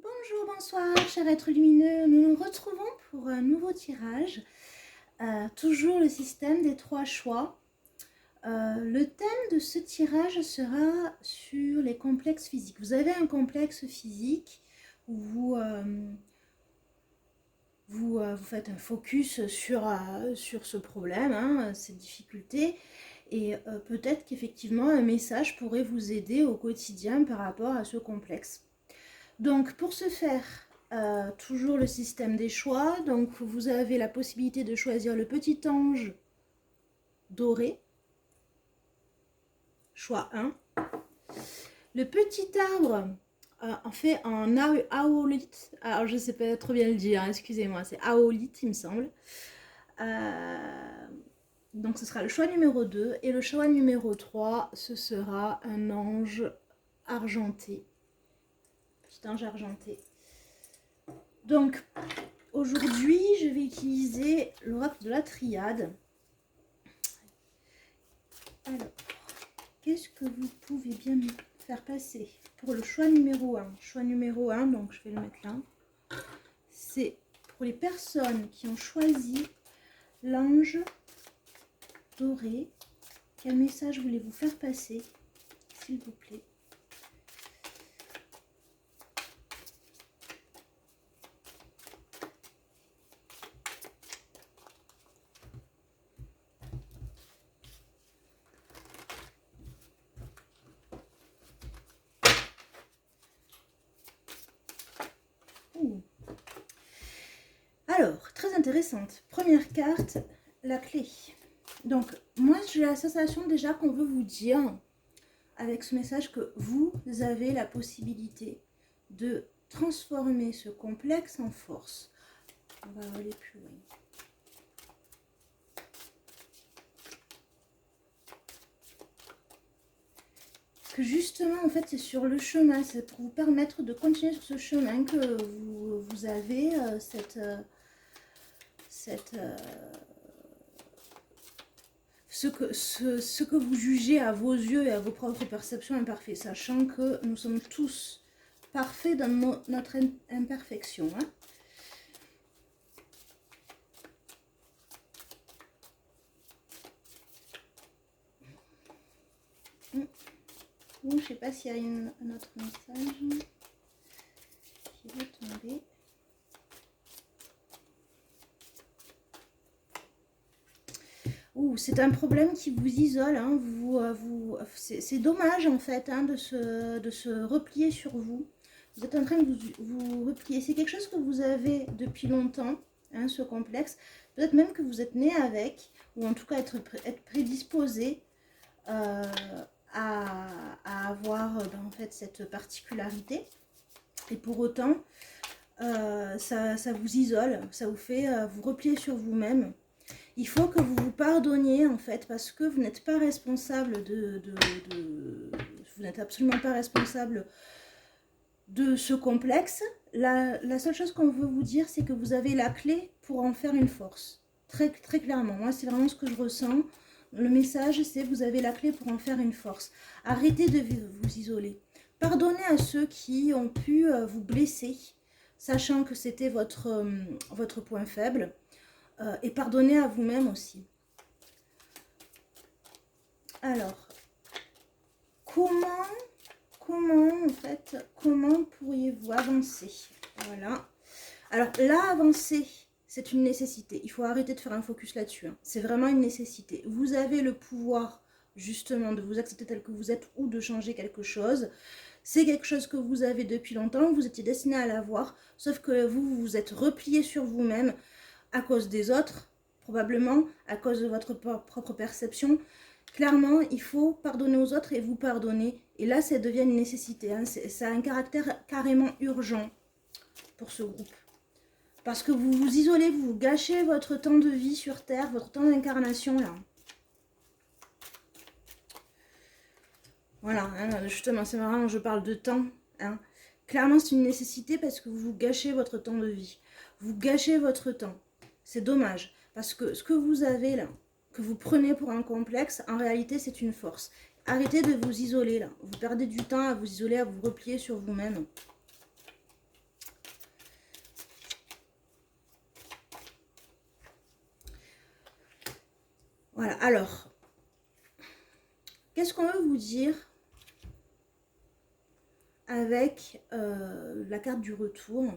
Bonjour, bonsoir, chers êtres lumineux. Nous nous retrouvons pour un nouveau tirage. Toujours le système des 3 choix. Le thème de ce tirage sera sur les complexes physiques. Vous avez un complexe physique où vous faites un focus sur ce problème, cette difficulté. Et peut-être qu'effectivement un message pourrait vous aider au quotidien par rapport à ce complexe. Donc pour ce faire, toujours le système des choix. Donc vous avez la possibilité de choisir le petit ange doré, choix 1. Le petit arbre, en fait en aolite, alors je ne sais pas trop bien le dire, hein, excusez-moi, c'est aolite il me semble. Donc ce sera le choix numéro 2. Et le choix numéro 3, ce sera un ange argenté. Petit ange argenté. Donc aujourd'hui, je vais utiliser l'oracle de la triade. Alors, qu'est-ce que vous pouvez bien me faire passer pour le choix numéro 1? Choix numéro 1, donc je vais le mettre là. C'est pour les personnes qui ont choisi l'ange doré. Quel message voulez-vous faire passer, s'il vous plaît? Alors, très intéressante. Première carte, la clé. Donc, moi, j'ai la sensation déjà qu'on veut vous dire, avec ce message, que vous avez la possibilité de transformer ce complexe en force. On va aller plus loin. Que justement, en fait, c'est sur le chemin, c'est pour vous permettre de continuer sur ce chemin que vous avez ce que vous jugez à vos yeux et à vos propres perceptions imparfaites, sachant que nous sommes tous parfaits dans notre imperfection. Hein. Je ne sais pas s'il y a un autre message qui va tomber. C'est un problème qui vous isole. Hein. C'est dommage en fait hein, de se replier sur vous. Vous êtes en train de vous replier. C'est quelque chose que vous avez depuis longtemps, hein, ce complexe. Peut-être même que vous êtes né avec, ou en tout cas être prédisposé à avoir en fait cette particularité. Et pour autant, ça vous isole, ça vous fait vous replier sur vous-même. Il faut que vous vous pardonniez en fait, parce que vous n'êtes pas responsable vous n'êtes absolument pas responsable de ce complexe. La seule chose qu'on veut vous dire, c'est que vous avez la clé pour en faire une force. Très, très clairement. Moi, c'est vraiment ce que je ressens. Le message, c'est vous avez la clé pour en faire une force. Arrêtez de vous isoler. Pardonnez à ceux qui ont pu vous blesser, sachant que c'était votre point faible. Et pardonnez à vous-même aussi. Alors, comment pourriez-vous avancer? Voilà. Alors là, avancer, c'est une nécessité. Il faut arrêter de faire un focus là-dessus. Hein. C'est vraiment une nécessité. Vous avez le pouvoir, justement, de vous accepter tel que vous êtes ou de changer quelque chose. C'est quelque chose que vous avez depuis longtemps. Vous étiez destiné à l'avoir. Sauf que vous vous êtes replié sur vous-même à cause des autres, probablement, à cause de votre propre perception. Clairement, il faut pardonner aux autres et vous pardonner. Et là, ça devient une nécessité. Hein. Ça a un caractère carrément urgent pour ce groupe. Parce que vous vous isolez, vous gâchez votre temps de vie sur Terre, votre temps d'incarnation, là. Voilà, hein, justement, c'est marrant, je parle de temps. Hein. Clairement, c'est une nécessité parce que vous gâchez votre temps de vie. Vous gâchez votre temps. C'est dommage. Parce que ce que vous avez là, que vous prenez pour un complexe, en réalité, c'est une force. Arrêtez de vous isoler là. Vous perdez du temps à vous isoler, à vous replier sur vous-même. Voilà, alors, qu'est-ce qu'on veut vous dire avec la carte du retour?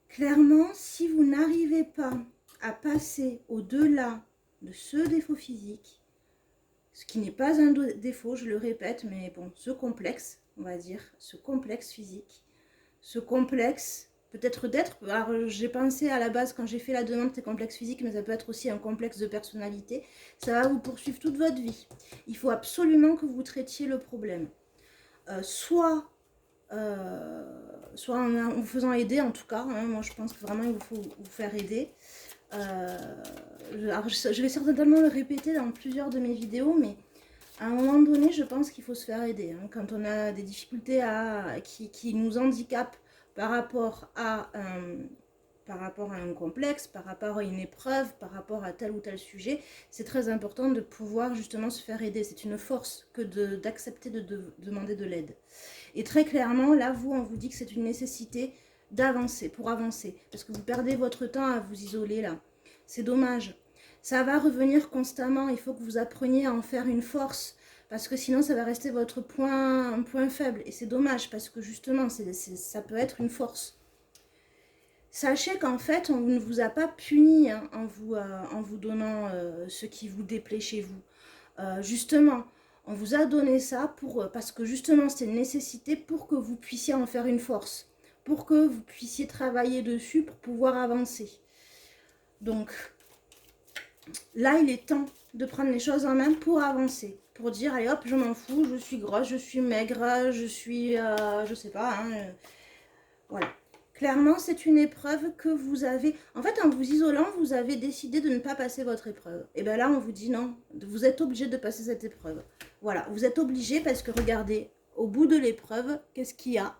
Clairement, si vous n'arrivez pas à passer au-delà de ce défaut physique, ce qui n'est pas un défaut, je le répète, mais bon, ce complexe, on va dire, ce complexe physique, ce complexe peut-être d'être, alors j'ai pensé à la base quand j'ai fait la demande, c'est complexe physique, mais ça peut être aussi un complexe de personnalité, ça va vous poursuivre toute votre vie. Il faut absolument que vous traitiez le problème. Soit en vous faisant aider en tout cas, hein, moi je pense que vraiment il vous faut vous faire aider. Alors je vais certainement le répéter dans plusieurs de mes vidéos, mais à un moment donné je pense qu'il faut se faire aider. Hein, quand on a des difficultés qui nous handicapent par rapport à un complexe, par rapport à une épreuve, par rapport à tel ou tel sujet, c'est très important de pouvoir justement se faire aider. C'est une force que d'accepter de demander de l'aide. Et très clairement, là, on vous dit que c'est une nécessité d'avancer, pour avancer. Parce que vous perdez votre temps à vous isoler là. C'est dommage. Ça va revenir constamment. Il faut que vous appreniez à en faire une force. Parce que sinon, ça va rester votre un point faible. Et c'est dommage parce que justement, ça peut être une force. Sachez qu'en fait, on ne vous a pas puni hein, en vous donnant ce qui vous déplaît chez vous. Justement, on vous a donné ça parce que justement, c'était une nécessité pour que vous puissiez en faire une force. Pour que vous puissiez travailler dessus pour pouvoir avancer. Donc, là, il est temps de prendre les choses en main pour avancer. Pour dire, allez hop, je m'en fous, je suis grosse, je suis maigre, je suis, je sais pas, hein, voilà. Clairement, c'est une épreuve que vous avez... En fait, en vous isolant, vous avez décidé de ne pas passer votre épreuve. Et bien là, on vous dit non, vous êtes obligé de passer cette épreuve. Voilà, vous êtes obligé parce que regardez, au bout de l'épreuve, qu'est-ce qu'il y a?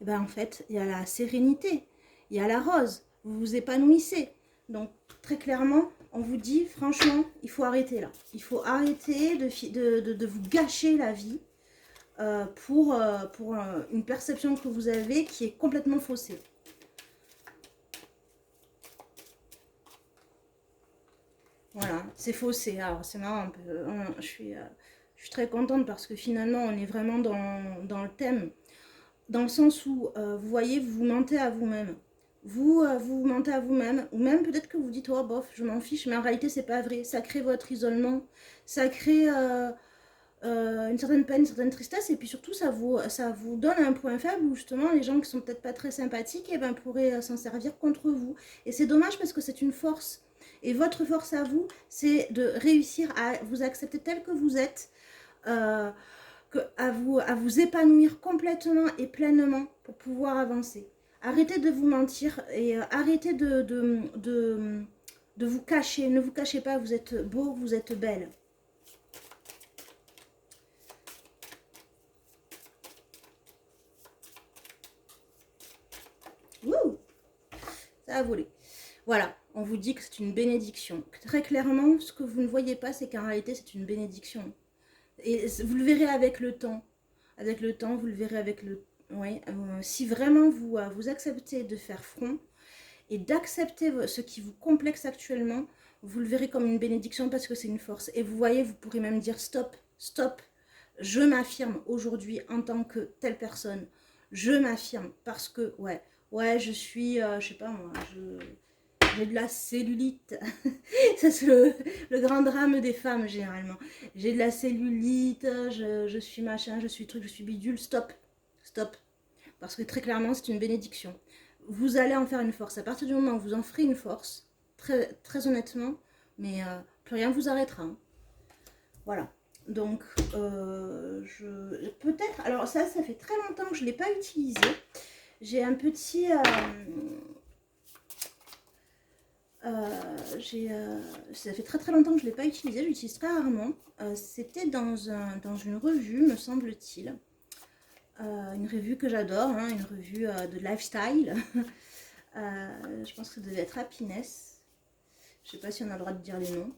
Et bien en fait, il y a la sérénité, il y a la rose, vous vous épanouissez. Donc, très clairement, on vous dit, franchement, il faut arrêter là. Il faut arrêter de vous gâcher la vie. Pour une perception que vous avez qui est complètement faussée. Voilà, c'est faussé. Alors, c'est marrant. Je suis très contente parce que finalement, on est vraiment dans le thème. Dans le sens où, vous voyez, vous vous mentez à vous-même. Vous mentez à vous-même. Ou même peut-être que vous dites, oh bof, je m'en fiche. Mais en réalité, c'est pas vrai. Ça crée votre isolement. Ça crée... une certaine peine, une certaine tristesse, et puis surtout ça vous donne un point faible où justement les gens qui sont peut-être pas très sympathiques et ben, pourraient s'en servir contre vous. Et c'est dommage parce que c'est une force. Et votre force à vous, c'est de réussir à vous accepter tel que vous êtes, à vous épanouir complètement et pleinement pour pouvoir avancer. Arrêtez de vous mentir et arrêtez de vous cacher. Ne vous cachez pas, vous êtes beau, vous êtes belle. Wouh, ça a volé. Voilà, on vous dit que c'est une bénédiction. Très clairement, ce que vous ne voyez pas, c'est qu'en réalité, c'est une bénédiction. Et vous le verrez avec le temps. Avec le temps, vous le verrez avec le... Oui, si vraiment vous acceptez de faire front et d'accepter ce qui vous complexe actuellement, vous le verrez comme une bénédiction parce que c'est une force. Et vous voyez, vous pourrez même dire stop, stop. Je m'affirme aujourd'hui en tant que telle personne. Je m'affirme parce que, ouais, je suis, je sais pas moi, j'ai de la cellulite. Ça, c'est le grand drame des femmes, généralement. J'ai de la cellulite, je suis machin, je suis truc, je suis bidule. Stop, stop. Parce que très clairement, c'est une bénédiction. Vous allez en faire une force. À partir du moment où vous en ferez une force, très, très honnêtement, mais plus rien ne vous arrêtera. Hein. Voilà. Donc, peut-être... Alors, ça fait très longtemps que je ne l'ai pas utilisé. J'ai un petit... ça fait très très longtemps que je ne l'ai pas utilisé, je l'utilise très rarement. C'était dans une revue, me semble-t-il. Une revue que j'adore, hein, une revue de lifestyle. Je pense que ça devait être Happiness. Je ne sais pas si on a le droit de dire les noms.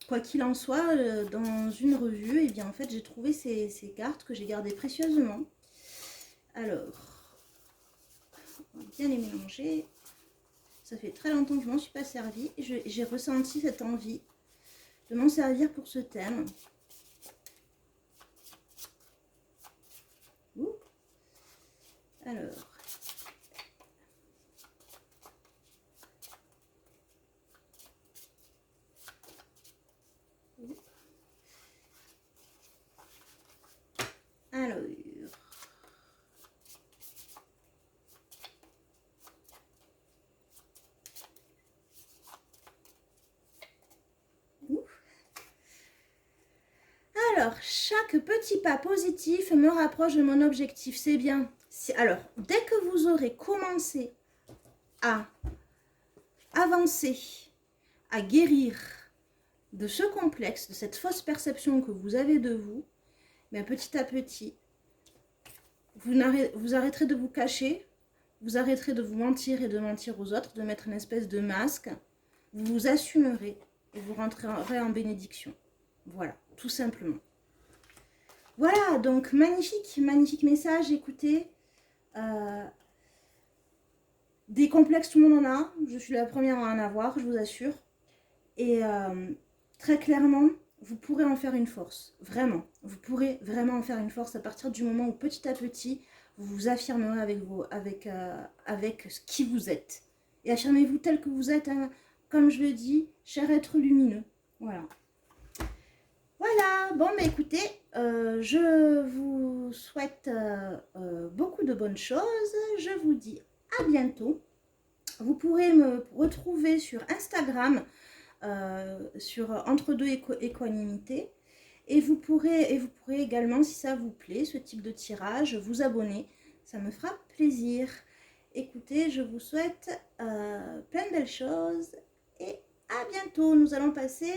Quoi qu'il en soit, dans une revue, et bien en fait j'ai trouvé ces cartes que j'ai gardées précieusement. Alors, on va bien les mélanger. Ça fait très longtemps que je m'en suis pas servie. J'ai ressenti cette envie de m'en servir pour ce thème. Ouh. Alors. Alors. Alors, chaque petit pas positif me rapproche de mon objectif. C'est bien. Alors, dès que vous aurez commencé à avancer, à guérir de ce complexe, de cette fausse perception que vous avez de vous, mais petit à petit, vous arrêterez de vous cacher, vous arrêterez de vous mentir et de mentir aux autres, de mettre une espèce de masque, vous vous assumerez et vous rentrerez en bénédiction. Voilà, tout simplement. Voilà, donc magnifique, magnifique message, écoutez. Des complexes, tout le monde en a. Je suis la première à en avoir, je vous assure. Et très clairement, vous pourrez en faire une force. Vraiment. Vous pourrez vraiment en faire une force à partir du moment où petit à petit, vous vous affirmerez avec qui vous êtes. Et affirmez-vous tel que vous êtes, hein, comme je le dis, cher être lumineux. Voilà. Voilà, bon, mais écoutez, je vous souhaite beaucoup de bonnes choses. Je vous dis à bientôt. Vous pourrez me retrouver sur Instagram, sur Entre-deux Équanimité. Et vous pourrez également, si ça vous plaît, ce type de tirage, vous abonner. Ça me fera plaisir. Écoutez, je vous souhaite plein de belles choses et à bientôt. Nous allons passer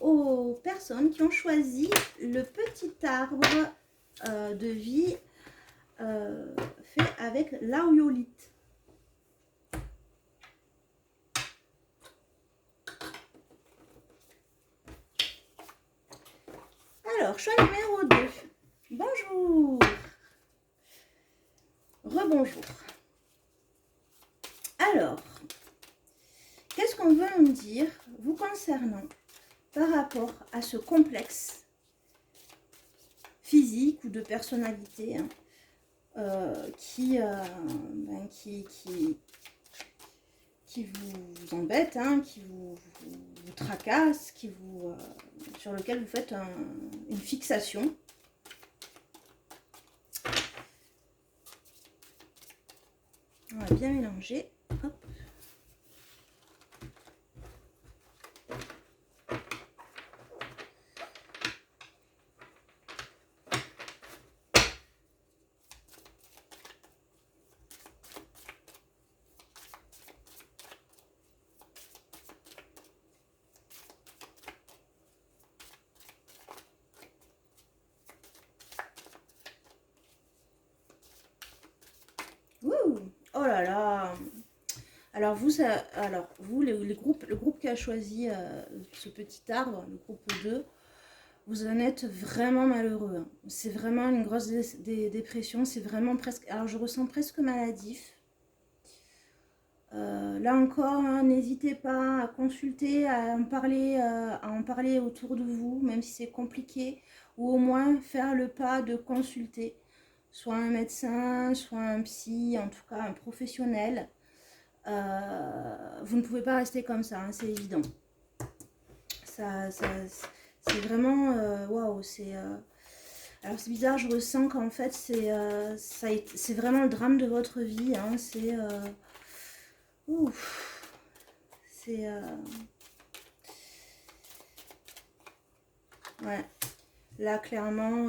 aux personnes qui ont choisi le petit arbre de vie fait avec l'aoyolite. Alors, choix numéro 2. Bonjour. Rebonjour. Alors, qu'est-ce qu'on veut nous dire vous concernant par rapport à ce complexe physique ou de personnalité hein, qui vous embête, hein, qui vous tracasse, sur lequel vous faites une fixation. On va bien mélanger. Hop. Oh là là. Alors vous, le groupe qui a choisi ce petit arbre, le groupe 2, vous en êtes vraiment malheureux. Hein. C'est vraiment une grosse dépression. C'est vraiment presque... Alors je ressens presque maladif. Là encore, hein, n'hésitez pas à consulter, à en parler autour de vous, même si c'est compliqué, ou au moins faire le pas de consulter, soit un médecin, soit un psy, en tout cas un professionnel. Vous ne pouvez pas rester comme ça, hein, c'est évident. C'est vraiment... Waouh, c'est... Alors c'est bizarre, je ressens qu'en fait c'est vraiment le drame de votre vie, hein, c'est... Ouf, c'est... Ouais, là clairement,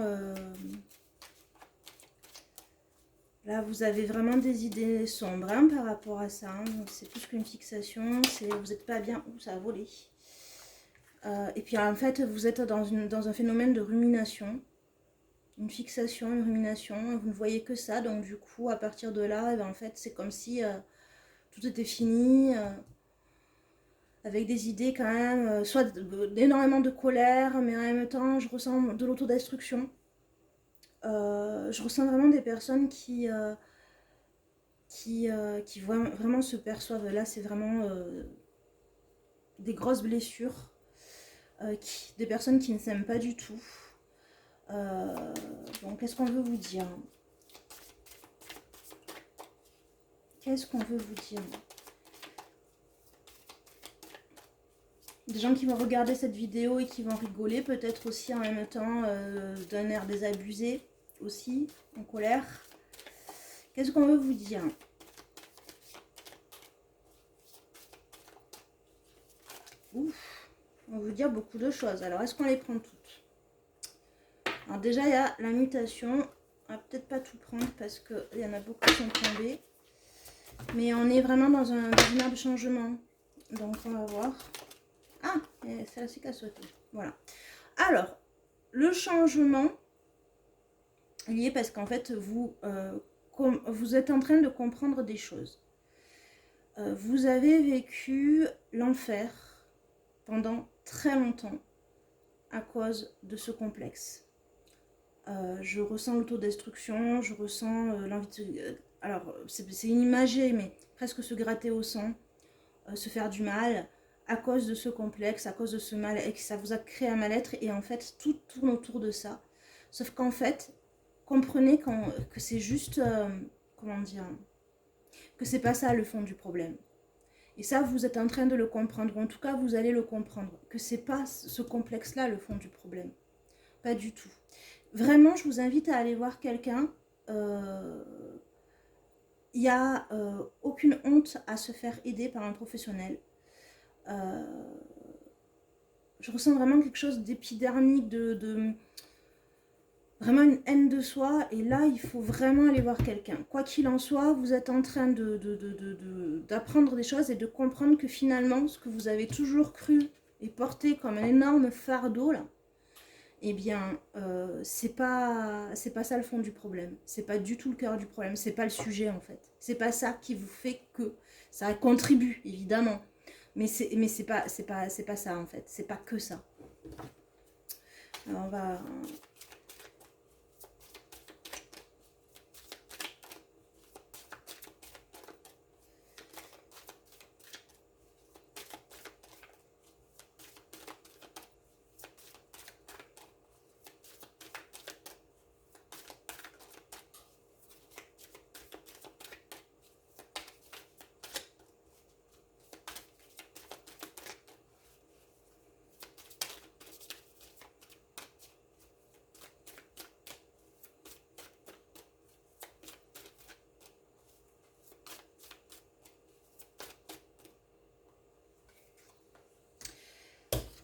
là vous avez vraiment des idées sombres hein, par rapport à ça. Hein. C'est plus qu'une fixation, vous n'êtes pas bien. Ouh, ça a volé. Et puis en fait, vous êtes dans un phénomène de rumination. Une fixation, une rumination. Vous ne voyez que ça, donc du coup, à partir de là, en fait, c'est comme si tout était fini. Avec des idées quand même, soit énormément de colère, mais en même temps, je ressens de l'autodestruction. Je ressens vraiment des personnes qui qui vraiment se perçoivent. Là, c'est vraiment des grosses blessures, des personnes qui ne s'aiment pas du tout. Donc, qu'est-ce qu'on veut vous dire? Qu'est-ce qu'on veut vous dire? Des gens qui vont regarder cette vidéo et qui vont rigoler, peut-être aussi en même temps d'un air désabusé, aussi, en colère. Qu'est-ce qu'on veut vous dire? Ouf, on veut dire beaucoup de choses. Alors, est-ce qu'on les prend toutes? Alors déjà, il y a la mutation. On va peut-être pas tout prendre parce qu'il y en a beaucoup qui sont tombés. Mais on est vraiment dans un air de changement. Donc, on va voir. Ah, c'est la qui a sauté. Voilà. Alors, le changement est lié parce qu'en fait, vous êtes en train de comprendre des choses. Vous avez vécu l'enfer pendant très longtemps à cause de ce complexe. Je ressens l'autodestruction, je ressens l'envie de... alors, c'est imagé, mais presque se gratter au sang, se faire du mal, à cause de ce complexe, à cause de ce mal, et que ça vous a créé un mal-être, et en fait, tout tourne autour de ça. Sauf qu'en fait, comprenez que c'est juste... comment dire? Que c'est pas ça le fond du problème. Et ça, vous êtes en train de le comprendre, ou en tout cas, vous allez le comprendre, que c'est pas ce complexe-là le fond du problème. Pas du tout. Vraiment, je vous invite à aller voir quelqu'un. Il n'y a aucune honte à se faire aider par un professionnel. Je ressens vraiment quelque chose d'épidermique, vraiment une haine de soi. Et là, il faut vraiment aller voir quelqu'un. Quoi qu'il en soit, vous êtes en train d'apprendre des choses et de comprendre que finalement, ce que vous avez toujours cru et porté comme un énorme fardeau, là, eh bien, c'est pas ça le fond du problème. C'est pas du tout le cœur du problème. C'est pas le sujet, en fait. C'est pas ça qui vous fait que... Ça contribue, évidemment. Mais c'est pas ça, en fait. C'est pas que ça. Alors, on va...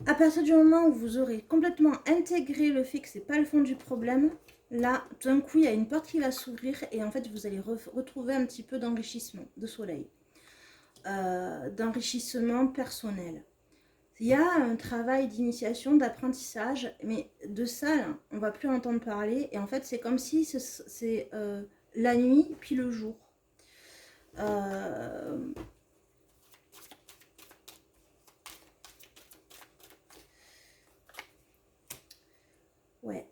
À partir du moment où vous aurez complètement intégré le fait que c'est pas le fond du problème, là, d'un coup, il y a une porte qui va s'ouvrir et en fait, vous allez retrouver un petit peu d'enrichissement, de soleil, d'enrichissement personnel. Il y a un travail d'initiation, d'apprentissage, mais de ça, là, on va plus entendre parler. Et en fait, c'est comme si c'est la nuit puis le jour. Ouais.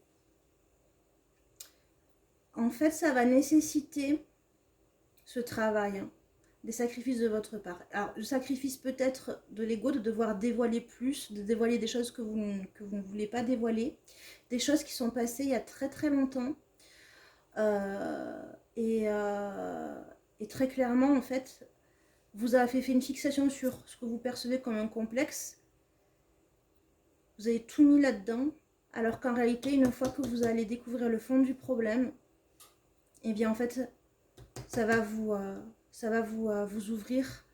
En fait, ça va nécessiter ce travail, hein, des sacrifices de votre part. Alors, le sacrifice peut-être de l'ego, de devoir dévoiler plus, de dévoiler des choses que vous ne voulez pas dévoiler, des choses qui sont passées il y a très très longtemps. Et très clairement, en fait, vous avez fait une fixation sur ce que vous percevez comme un complexe. Vous avez tout mis là-dedans, alors qu'en réalité, une fois que vous allez découvrir le fond du problème, et bien en fait, ça va vous ouvrir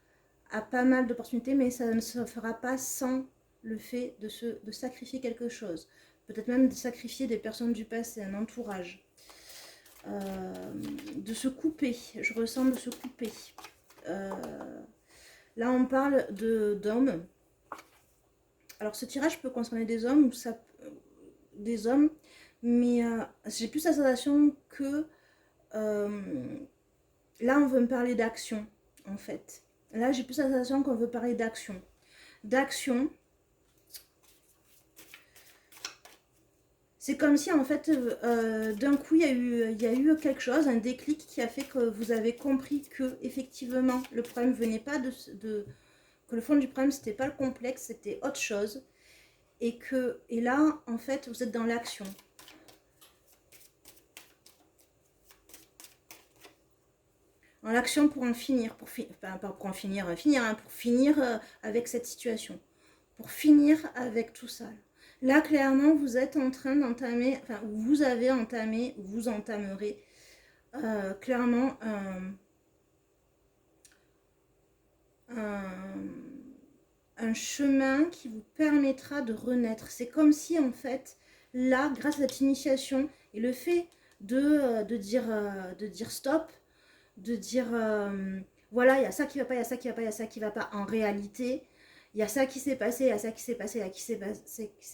à pas mal d'opportunités, mais ça ne se fera pas sans le fait de sacrifier quelque chose. Peut-être même de sacrifier des personnes du passé, un entourage. De se couper, je ressens de se couper. Là, on parle d'hommes. Alors, ce tirage peut concerner des hommes ou des hommes, mais j'ai plus la sensation que là, on veut me parler d'action, en fait. Là, j'ai plus la sensation qu'on veut parler d'action. D'action, C'est comme si en fait, d'un coup, il y a eu quelque chose, un déclic qui a fait que vous avez compris que effectivement le problème venait pas que le fond du problème c'était pas le complexe, c'était autre chose. Et là, en fait, vous êtes dans l'action. En l'action pour en finir, enfin, pas pour en finir, pour finir avec cette situation. Pour finir avec tout ça. Là, clairement, vous êtes en train d'entamer, enfin, vous avez entamé, vous entamerez clairement un chemin qui vous permettra de renaître. C'est comme si, en fait, là, grâce à cette initiation et le fait de dire stop, de dire voilà, il y a ça qui va pas, il y a ça qui va pas, il y a ça qui va pas. En réalité, il y a ça qui s'est passé, il y a ça qui s'est passé, il y a qui s'est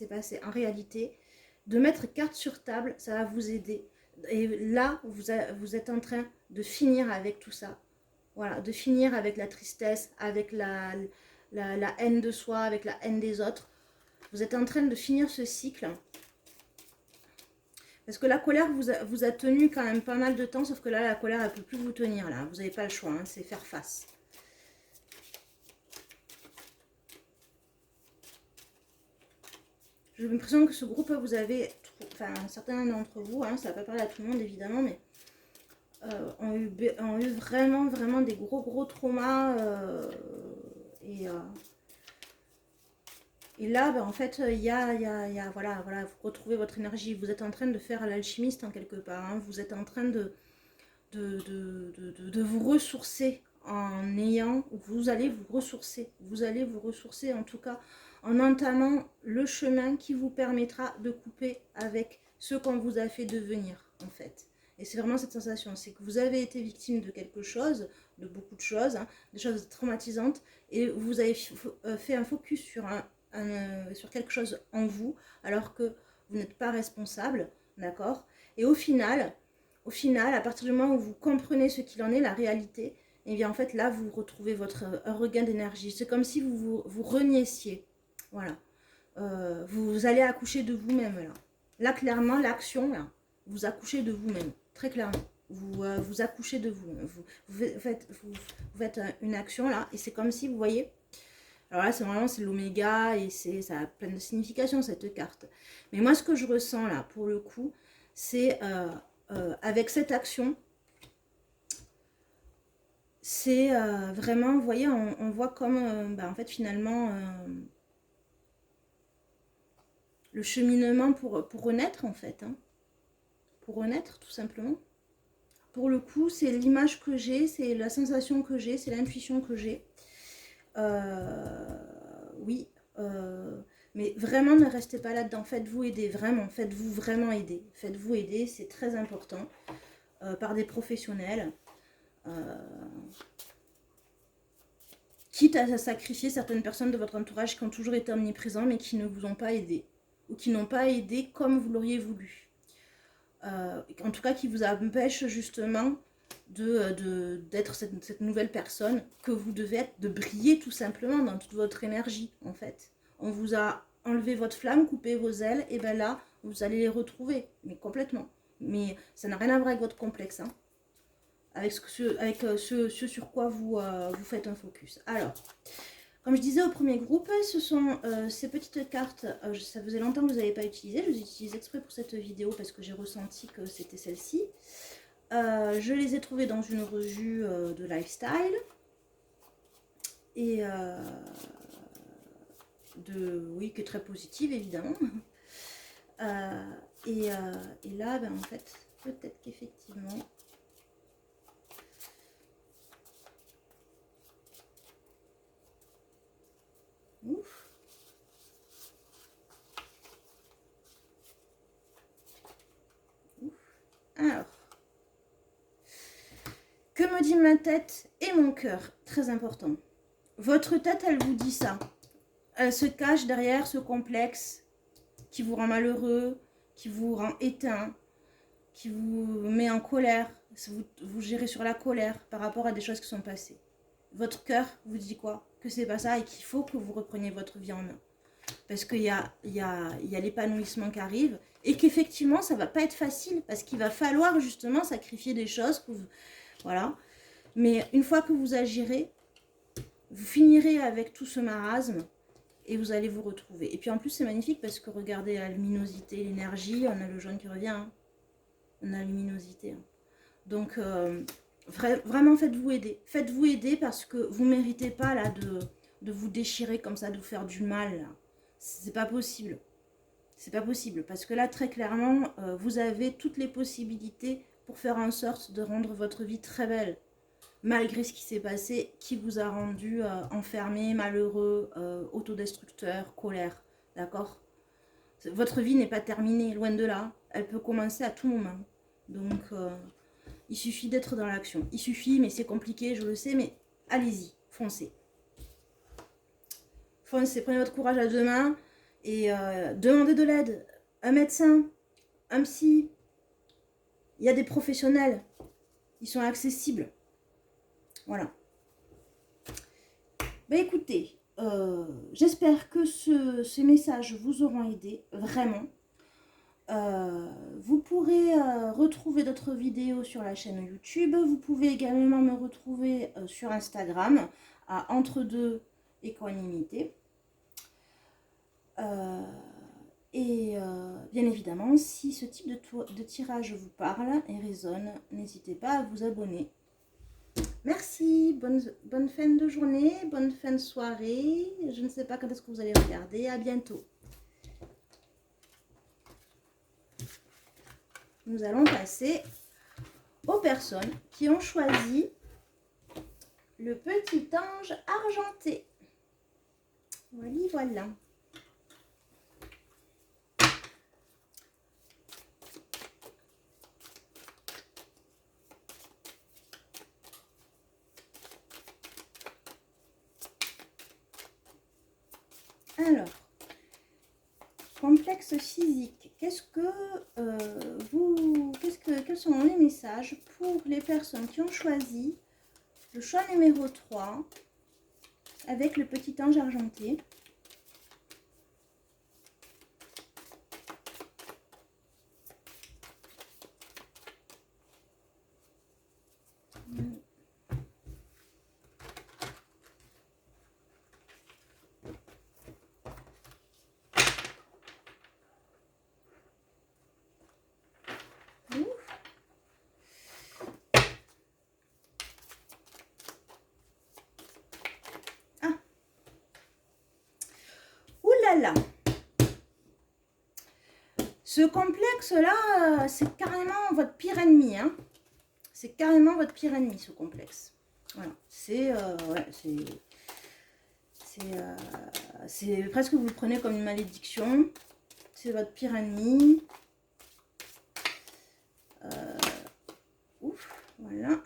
passé. En réalité, de mettre carte sur table, ça va vous aider. Et là, vous êtes en train de finir avec tout ça. Voilà, de finir avec la tristesse, avec la haine de soi, avec la haine des autres. Vous êtes en train de finir ce cycle. Parce que la colère vous a tenu quand même pas mal de temps, sauf que là, la colère, elle ne peut plus vous tenir. Là, vous n'avez pas le choix, hein, c'est faire face. J'ai l'impression que ce groupe, vous avez, enfin, certains d'entre vous, hein, ça ne va pas parler à tout le monde évidemment, mais ont eu vraiment des gros traumas. Et là, ben, en fait, voilà, vous retrouvez votre énergie. Vous êtes en train de faire l'alchimiste en quelque part. Hein. Vous êtes en train de vous ressourcer en ayant, vous allez vous ressourcer. Vous allez vous ressourcer en tout cas en entamant le chemin qui vous permettra de couper avec ce qu'on vous a fait devenir en fait. Et c'est vraiment cette sensation, c'est que vous avez été victime de quelque chose, de beaucoup de choses, hein, des choses traumatisantes, et vous avez fait un focus sur quelque chose en vous, alors que vous n'êtes pas responsable, d'accord? Et au final, à partir du moment où vous comprenez ce qu'il en est, la réalité, et bien en fait là, vous retrouvez un regain d'énergie. C'est comme si vous renaissiez. Voilà. Vous allez accoucher de vous-même là. Là, clairement, l'action, là, vous accouchez de vous-même. Très clairement. Vous accouchez de vous. Vous faites une action là, et c'est comme si, vous voyez, alors là, c'est l'oméga, et ça a plein de significations, cette carte. Mais moi, ce que je ressens là, pour le coup, c'est avec cette action, c'est vraiment, vous voyez, on voit comme, en fait, finalement, le cheminement pour renaître, en fait. Hein, pour renaître, tout simplement. Pour le coup, c'est l'image que j'ai, c'est la sensation que j'ai, c'est l'intuition que j'ai. Oui, mais vraiment ne restez pas là-dedans, faites-vous aider, vraiment, faites-vous vraiment aider. Faites-vous aider, c'est très important, par des professionnels. Quitte à sacrifier certaines personnes de votre entourage qui ont toujours été omniprésents mais qui ne vous ont pas aidé. Ou qui n'ont pas aidé comme vous l'auriez voulu. En tout cas, qui vous empêchent justement d'être cette nouvelle personne que vous devez être, de briller tout simplement dans toute votre énergie en fait. On vous a enlevé votre flamme, coupé vos ailes, et bien là, vous allez les retrouver, mais complètement. Mais ça n'a rien à voir avec votre complexe, hein. Avec ce sur quoi vous faites un focus. Alors, comme je disais au premier groupe, ce sont ces petites cartes, ça faisait longtemps que vous n'avez pas utilisé, je les utilise exprès pour cette vidéo parce que j'ai ressenti que c'était celle-ci. Je les ai trouvées dans une revue de lifestyle, et oui, qui est très positive évidemment. Et là, en fait, peut-être qu'effectivement... Ouf. Ouf. Alors, que me dit ma tête et mon cœur? Très important. Votre tête, elle vous dit ça. Elle se cache derrière ce complexe qui vous rend malheureux, qui vous rend éteint, qui vous met en colère. Vous gérez sur la colère par rapport à des choses qui sont passées. Votre cœur vous dit quoi? Que c'est pas ça et qu'il faut que vous repreniez votre vie en main. Parce qu'il y a l'épanouissement qui arrive Et qu'effectivement, ça va pas être facile parce qu'il va falloir justement sacrifier des choses. Voilà. Mais une fois que vous agirez, vous finirez avec tout ce marasme et vous allez vous retrouver. Et puis en plus, c'est magnifique parce que regardez la luminosité, l'énergie, on a le jaune qui revient. Hein. On a la luminosité. Hein. Donc, vraiment, faites-vous aider. Faites-vous aider parce que vous ne méritez pas là de vous déchirer comme ça, de vous faire du mal. C'est pas possible. C'est pas possible. Parce que là, très clairement, vous avez toutes les possibilités pour faire en sorte de rendre votre vie très belle. Malgré ce qui s'est passé, qui vous a rendu enfermé, malheureux, autodestructeur, colère. D'accord? Votre vie n'est pas terminée, loin de là. Elle peut commencer à tout moment. Donc, il suffit d'être dans l'action. Il suffit, mais c'est compliqué, je le sais, mais allez-y, foncez. Foncez, prenez votre courage à deux mains et demandez de l'aide. Un médecin, un psy, il y a des professionnels. Ils sont accessibles. Voilà. Ben écoutez, j'espère que ces messages vous auront aidé, vraiment. Vous pourrez retrouver d'autres vidéos sur la chaîne YouTube. Vous pouvez également me retrouver sur Instagram à Entre-deux Équanimité. Et bien évidemment, si ce type de tirage vous parle et résonne, n'hésitez pas à vous abonner. Merci, bonne fin de journée, bonne fin de soirée. Je ne sais pas quand est-ce que vous allez regarder. À bientôt. Nous allons passer aux personnes qui ont choisi le petit ange argenté. Voilà. Alors, complexe physique. Quels sont les messages pour les personnes qui ont choisi le choix numéro 3 avec le petit ange argenté? Là. Ce complexe-là, c'est carrément votre pire ennemi. Hein. C'est carrément votre pire ennemi, ce complexe. Voilà. C'est presque, vous le prenez comme une malédiction. C'est votre pire ennemi. Ouf, voilà.